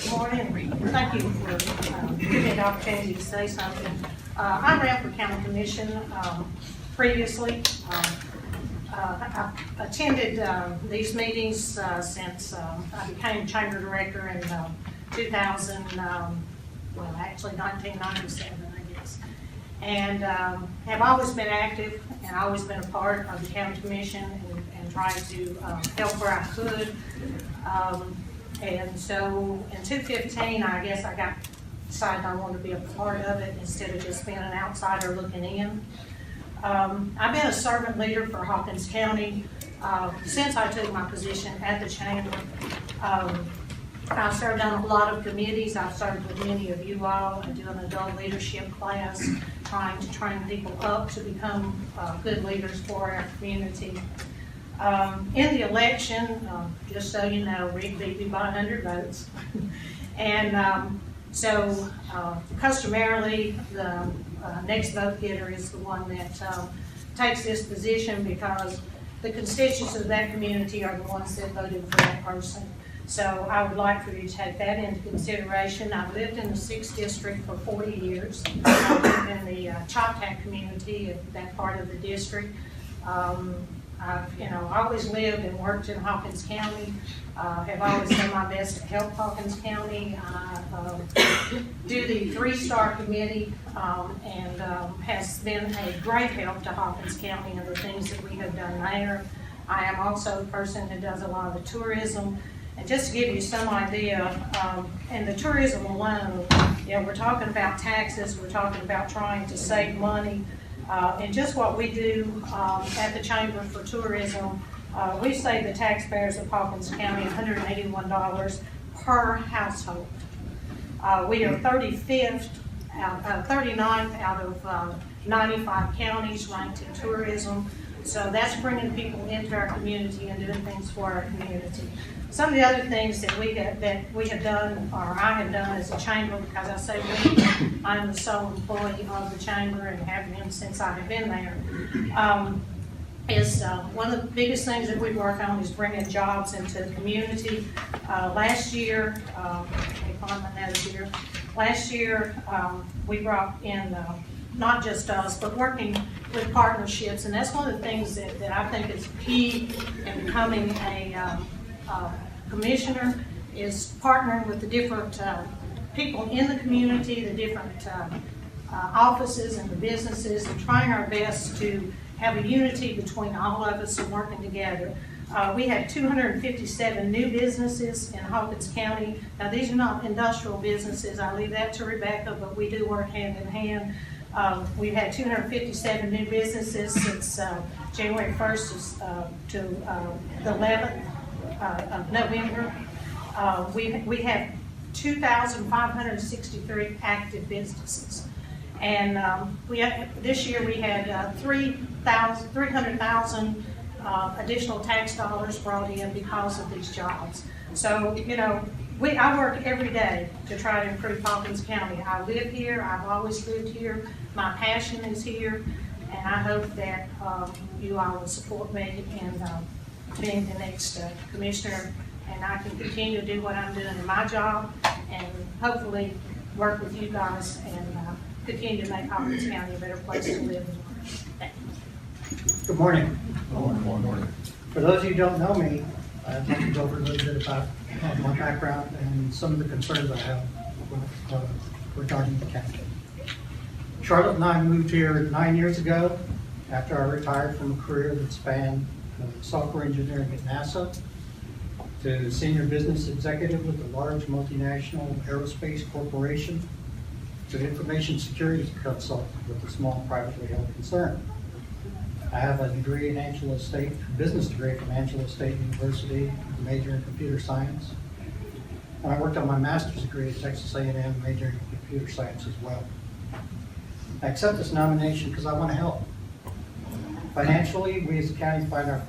Good morning. Thank you for giving me the opportunity to say something. I ran for county commission previously. I've attended these meetings since I became chamber director in 1997, I guess. And have always been active and always been a part of the county commission and tried to help where I could. And so in 2015, I guess I decided I wanted to be a part of it instead of just being an outsider looking in. I've been a servant leader for Hawkins County since I took my position at the chamber. I've served on a lot of committees. I've served with many of you all. I do an adult leadership class, trying to train people up to become good leaders for our community. In the election, just so you know, Rick beat me by 100 votes. And so customarily, the next vote getter is the one that takes this position because the constituents of that community are the ones that voted for that person. So I would like for you to take that into consideration. I've lived in the 6th district for 40 years. I live in the Choctaw community, that part of the district. I've always lived and worked in Hawkins County. Have always done my best to help Hawkins County. I do the 3-star committee and has been a great help to Hawkins County and the things that we have done there. I am also a person that does a lot of the tourism. And just to give you some idea, in the tourism alone, we're talking about taxes, we're talking about trying to save money. And just what we do at the Chamber for Tourism, we save the taxpayers of Hawkins County $181 per household. We are 39th out of 95 counties ranked in tourism. So that's bringing people into our community and doing things for our community. Some of the other things that we have done, or I have done as a chamber, because I say we, I'm the sole employee of the chamber and have been since I have been there, is one of the biggest things that we work on is bringing jobs into the community. Last year, we brought in not just us, but working with partnerships, and that's one of the things that I think is key in becoming a commissioner, is partnering with the different people in the community, the different offices and the businesses, and trying our best to have a unity between all of us and working together. We had 257 new businesses in Hawkins County. Now, these are not industrial businesses. I leave that to Rebecca, but we do work hand in hand. We've had 257 new businesses since January 1st to the 11th of November. We have 2,563 active businesses. And this year we had 300,000 additional tax dollars brought in because of these jobs. So, I work every day to try to improve Hawkins County. I live here. I've always lived here. My passion is here. And I hope that you all will support me in being the next commissioner. And I can continue to do what I'm doing in my job and hopefully work with you guys and continue to make Hawkins County a better place to live and work. Thank you. Good morning. Good morning. For those of you who don't know me, I'd like to go over a little bit about my background and some of the concerns I have regarding the county. Charlotte and I moved here 9 years ago after I retired from a career that spanned software engineering at NASA to senior business executive with a large multinational aerospace corporation to information security consultant with a small privately held concern. I have a degree in business degree from Angelo State University, a major in computer science. And I worked on my master's degree at Texas A&M, majoring in computer science as well. I accept this nomination because I want to help. Financially, we as a county find our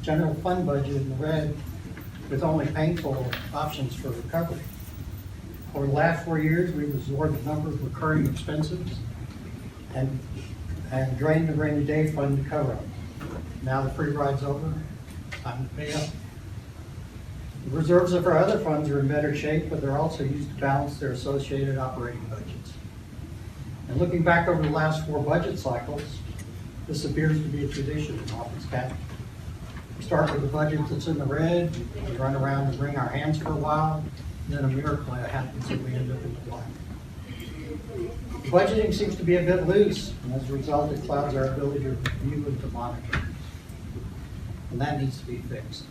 general fund budget in the red with only painful options for recovery. Over the last 4 years, we've absorbed a number of recurring expenses and drained the rainy day fund to cover them. Now the free ride's over, time to pay up. The reserves of our other funds are in better shape, but they're also used to balance their associated operating budgets. And looking back over the last 4 budget cycles, this appears to be a tradition in Hawkins County. We start with a budget that's in the red, we run around and wring our hands for a while, and then a miracle happens and we end up in the black. Budgeting seems to be a bit loose, and as a result, it clouds our ability to review and to monitor. And that needs to be fixed.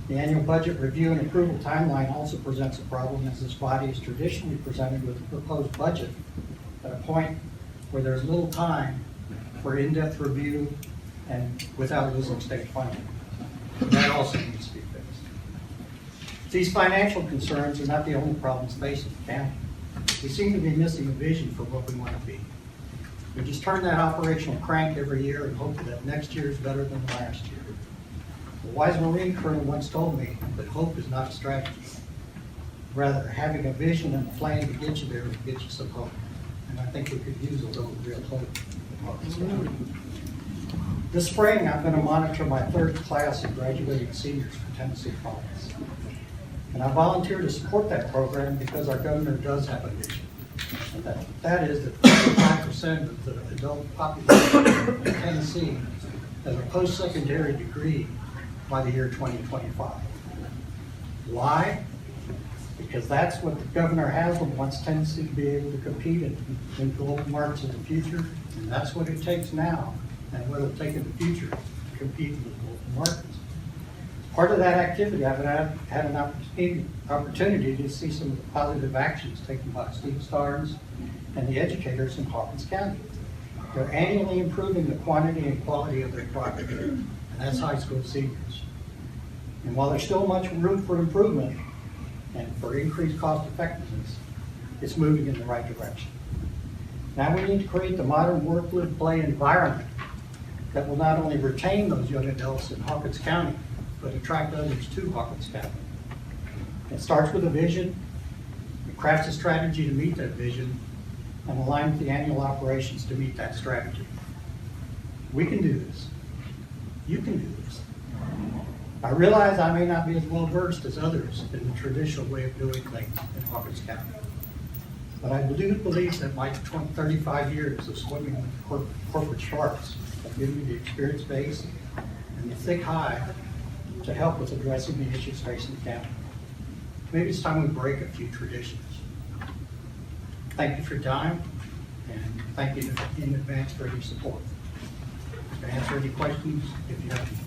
The annual budget review and approval timeline also presents a problem, as this body is traditionally presented with a proposed budget at a point where there's little time for in-depth review and without losing state funding. That also needs to be fixed. These financial concerns are not the only problems facing the county. We seem to be missing a vision for what we want to be. We just turn that operational crank every year and hope that next year is better than last year. A wise Marine colonel once told me that hope is not a strategy. Rather, having a vision and a plan to get you there will get you some hope. And I think we could use a little real hope. This spring, I'm going to monitor my 3rd class of graduating seniors for Tennessee Promise. And I volunteer to support that program because our governor does have a vision. And that is that 55% of the adult population in Tennessee has a post-secondary degree by the year 2025. Why? Because that's what the Governor Haslam wants Tennessee to be able to compete in global markets in the future, and that's what it takes now, and what it'll take in the future to compete in the global markets. Part of that activity, I've had an opportunity to see some of the positive actions taken by Steve Starnes and the educators in Hawkins County. They're annually improving the quantity and quality of their product, and that's high school seniors. And while there's still much room for improvement and for increased cost effectiveness, it's moving in the right direction. Now we need to create the modern work, live, play environment that will not only retain those young adults in Hawkins County, but attract others to Hawkins County. It starts with a vision, it crafts a strategy to meet that vision, and align with the annual operations to meet that strategy. We can do this. You can do this. I realize I may not be as well versed as others in the traditional way of doing things in Hawkins County. But I do believe that my 35 years of swimming with corporate sharks have given me the experience base and the thick hide to help with addressing the issues facing the county. Maybe it's time we break a few traditions. Thank you for your time, and thank you in advance for your support. I can answer any questions if you have any.